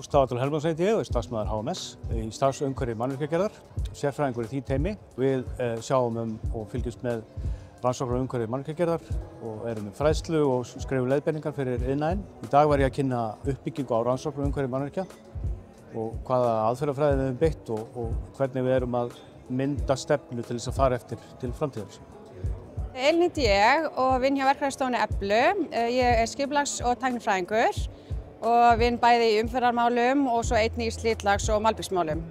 Staðartur Helmansson heiti ég og er starfsmaður HMS í starfsumhverfi mannvirkjagerðar, sérfræðingur í því teymi. Við sjáum og fylgjumst með rannsóknar umhverfi mannvirkjagerðar og erum með fræðslu og skrifum leiðbeiningar fyrir iðnaðinn. Í dag var ég að kynna uppbyggingu á rannsóknar umhverfi mannvirkja og hvaða aðferðafræði við höfum beitt og hvernig við erum að mynda stefnu til þess að fara eftir til framtíðar. Elín heiti ég og vinn hjá verkfræðistofunni Eflu. Ég er skipulags- og tæknifræðingur og vinn bæði í umferðarmálum og svo einnig í slitlags- og malbiksmálum.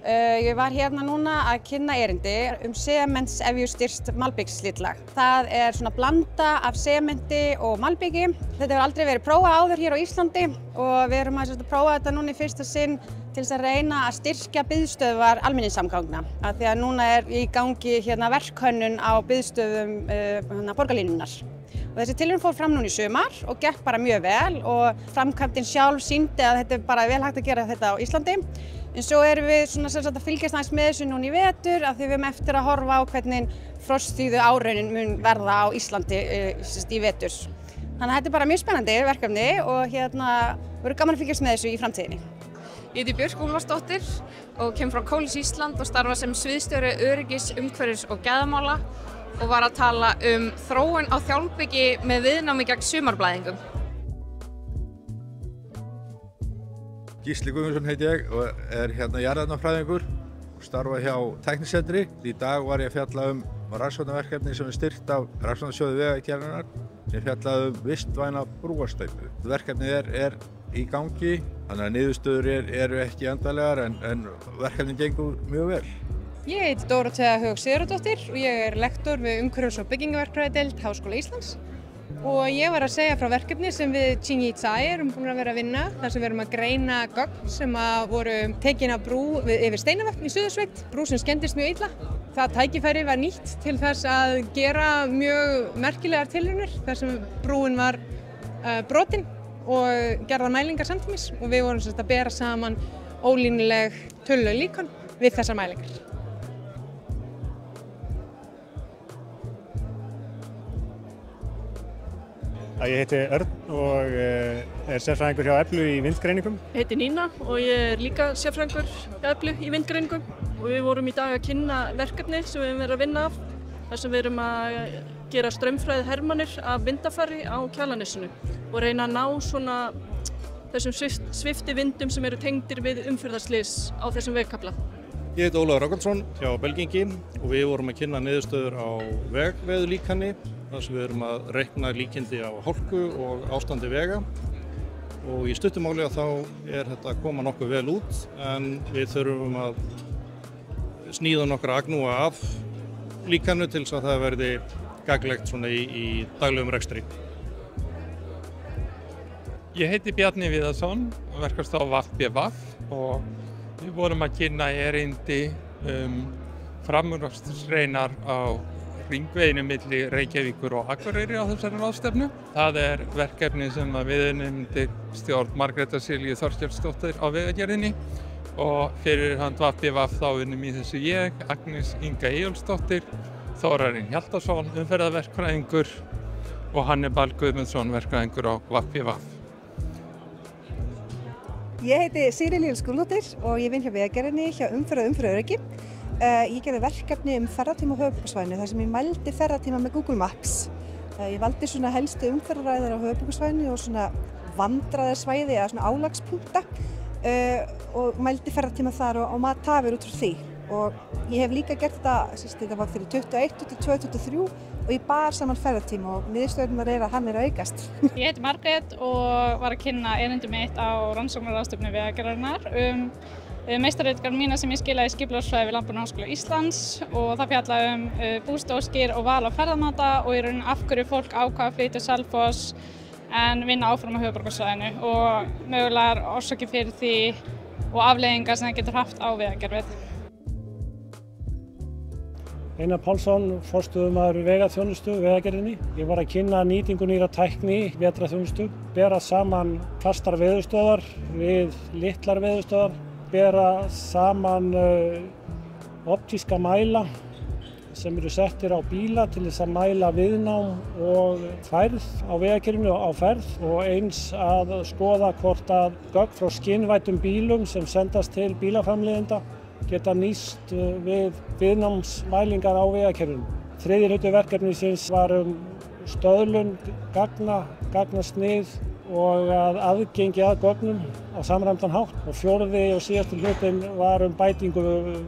Ég var hérna núna að kynna erindi sementsefjustyrkt malbiksslitlag. Það er svona blanda af sementi og malbiki. Þetta hefur aldrei verið prófað áður hér á Íslandi og við erum að prófa þetta núna í fyrsta sinn til þess að reyna að styrkja biðstöðvar almenningssamgangna. Af því að núna er í gangi hérna verkhönnun á biðstöðvum borgarlínunnar. Og þessi tilraun fór fram núna í sumar og gekk bara mjög vel og framkvæmdin sjálf sýndi að þetta er bara vel hægt að gera þetta á Íslandi. En svo erum við að fylgjast aðeins með þessu núna í vetur af því við erum eftir að horfa á hvernig frostþýðu áraunin mun verða á Íslandi í vetur. Þannig að þetta er bara mjög spennandi verkefni og verður gaman að fylgjast með þessu í framtíðinni. Ég heiti Björk Úlfarsdóttir og kem frá Kólis Ísland og starfa sem sviðsstjóri öryggis, umhverfis og gæðamála og var að tala þróun á þjálfbyggi með viðnámi gegn sumarblæðingum. Gísli Guðmundsson heiti ég og er jarðefnafræðingur og starfa hjá Tæknisetri. Í dag var ég að fjalla rannsóknarverkefni sem er styrkt af Rannsóknarsjóði Vegagerðarinnar sem fjallaði vistvæna brúarsteypu. Verkefnið er í gangi, þannig að niðurstöður eru ekki endanlegar en verkefnin gengur mjög vel. Ég heiti Dórótea Haug Sigurðardóttir og ég er lektor við umhverfis- og byggingaverkfræðideild Háskóla Íslands. Og ég var að segja frá verkefni sem við Qingyi Tsai erum búin að vera að vinna, þar sem við erum að greina gögn sem voru tekin af brú yfir Steinavötn í Suðursveit, brú sem skemmdist mjög illa. Það tækifæri var nýtt til þess að gera mjög merkilegar tilraunir þar sem brúin var brotin og gerðar mælingar samtímis og við vorum að bera saman ólínuleg töluleg líkön við þessar mælingar. Ég heiti Örn og er sérfræðingur hjá Eflu í vindgreiningum. Ég heiti Nína og ég er líka sérfræðingur hjá Eflu í vindgreiningum og við vorum í dag að kynna verkefni sem við höfum verið að vinna af þar sem við erum að gera straumfræði hermanir af vindafari á Kjalarnesinu og reyna að ná þessum svifti vindum sem eru tengdir við umferðarslys á þessum vegkafla. Ég heiti Ólafur Rögnvaldsson hjá Belgingi og við vorum að kynna niðurstöður á vegveðurlíkani þar sem við erum að reikna líkindi á hálku og ástandi vega og í stuttumáli þá er þetta að koma nokkuð vel út en við þurfum að sníða nokkra agnúa af líkanu til þess að það verði gagnlegt í daglegum rekstri. Ég heiti Bjarni Viðarsson og verkast á VAFF og við vorum að kynna erindi framúrakstursreinar á hringveginum milli Reykjavíkur og Akureyri á þessari ráðstefnu. Það er verkefni sem við unnum undir stjórn Margrétar Silju Þorkelsdóttur á Vegagerðinni og fyrir hönd VAFF þá unnum í þessu ég, Agnes Inga Eyjólfsdóttir, Þórarinn Hjaltason, umferðarverkfræðingur og Hannibal Guðmundsson, verkfræðingur á VAFF. Ég heiti Sigríður Líf Skúladóttir og ég vinn hjá Vegagerðinni hjá umferðaröryggi. Ég gerði verkefni ferðatíma á höfuðborgarsvæðinu þar sem ég mældi ferðatíma með Google Maps. Ég valdi helstu umferðaræðar á höfuðborgarsvæðinu og vandræðasvæði eða álagspunkta og mældi ferðatíma þar og mat tafir út frá því. Og ég hef líka gert þetta var fyrir 21, 22, 23 og ég bar saman ferðatíma og niðurstöðurnar að hann er að aukast. Ég heiti Margrét og var að kynna erindi mitt á rannsóknarráðstefnu Vegagerðarinnar meistararitgerð mína sem ég skilaði í skipulagsfræði við Landbúnaðarháskóla Íslands og það fjallaði bústóskir og val á ferðamáta og í rauninni af hverju fólk ákvað að flytja Selfoss en vinna áfram á höfuðborgarsvæðinu og mögulegar orsakir fyrir því og afleiðingar sem það getur haft á vegagerðið. Einar Pálsson, forstöðumaður vegaþjónustu Vegagerðinni. Ég var að kynna nýtingu nýrra tækni, vetrarþjónustu, bera saman fastar veðurstöðvar við litlar veðurstöðvar, bera saman optíska mæla sem eru settir á bíla til þess að mæla viðnám og færð á vegakerfinu á ferð og eins að skoða hvort að gögn frá skynvætum bílum sem sendast til bílaframleiðenda geta nýst við viðnámsmælingar á vegakerfinu. Þriðji hluti verkefnisins var stöðlun gagnasnið og að aðgengi að gögnum á samræmdan hátt. Og fjórði og síðasti hlutin var bætingu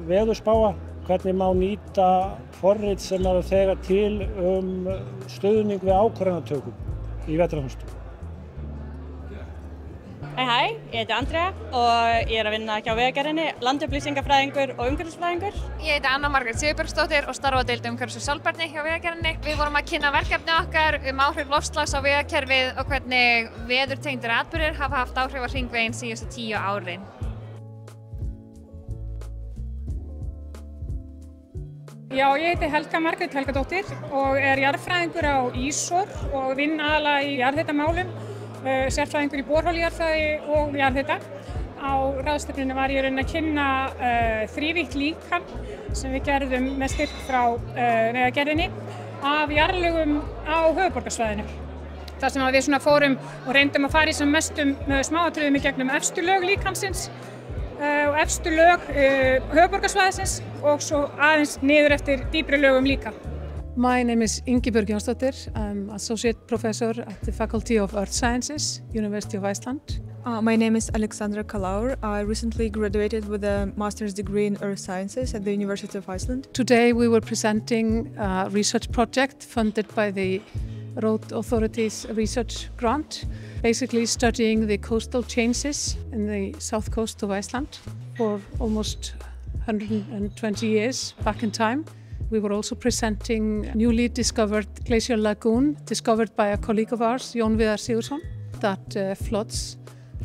veðurspáa. Hvernig má nýta forrit sem eru þegar til stuðning við ákvarðanatöku í vetrarþjónustu. Hæ, ég heiti Andrea og ég að vinna hjá Vegagerðinni, landupplýsingafræðingur og umhverfisfræðingur. Ég heiti Anna Margrét Sigurbergsdóttir og starfa á deild umhverfis og sjálfbærni hjá Vegagerðinni. Við vorum að kynna verkefni okkar áhrif loftslags á vegakerfið og hvernig veðurtengdir atburðir hafa haft áhrif á hringveginn síðustu 10 árin. Já, ég heiti Helga Margrét Helgadóttir og jarðfræðingur á ISOR og vinn aðallega í jarðhitamálum, sérfræðingur í borholjarðfræði og jarðhita. Á ráðstefnunni var ég að kynna þrívítt líkan sem við gerðum með styrk frá Vegagerðinni af jarðlögum á höfuðborgarsvæðinu. Þar sem við fórum og reyndum að fara í sem mestum smáatriðum í gegnum efstu lög líkansins og efstu lög höfuðborgarsvæðisins og svo aðeins niður eftir dýpri lögum líka. My name is Ingibjörg Jónsdóttir. I'm Associate Professor at the Faculty of Earth Sciences, University of Iceland. My name is Alexandra Kalaur. I recently graduated with a master's degree in Earth Sciences at the University of Iceland. Today we were presenting a research project funded by the Road Authority's research grant, basically studying the coastal changes in the south coast of Iceland for almost 120 years back in time. We were also presenting a newly discovered glacial lagoon discovered by a colleague of ours, Jón Viðar Sigurðsson, that floods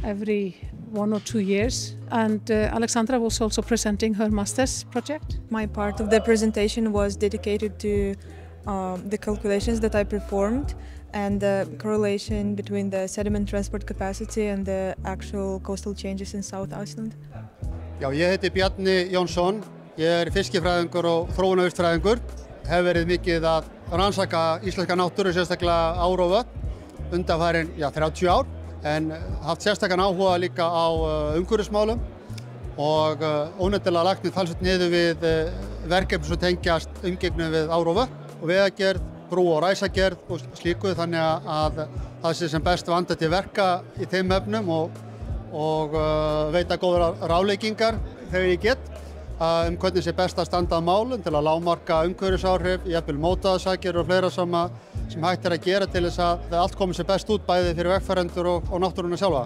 every 1 or 2 years. And Alexandra was also presenting her master's project. My part of the presentation was dedicated to the calculations that I performed and the correlation between the sediment transport capacity and the actual coastal changes in South Iceland. Já, ég heiti Bjarni Jónsson. Ég fiskifræðingur og þróunarvistfræðingur. Hef verið mikið að rannsaka íslenska náttúru, sérstaklega ár og vötn, undanfarin 30 ár, en haft sérstakan áhuga líka á umhverfismálum og óneitanlega lagt mig talsvert niður við verkefni sem tengjast umgengni við ár og vötn og vegagerð, brú- og ræsagerð og slíku, þannig að það sé sem best vandað til verka í þeim efnum og veita góðar ráðleggingar þegar ég get hvernig sé best að standa að málum til að lágmarka umhverfisáhrif, jafnvel mótaðasagerðir og fleira sem hægt að gera til þess að allt komi sér best út bæði fyrir vegfarendur og náttúruna sjálfa.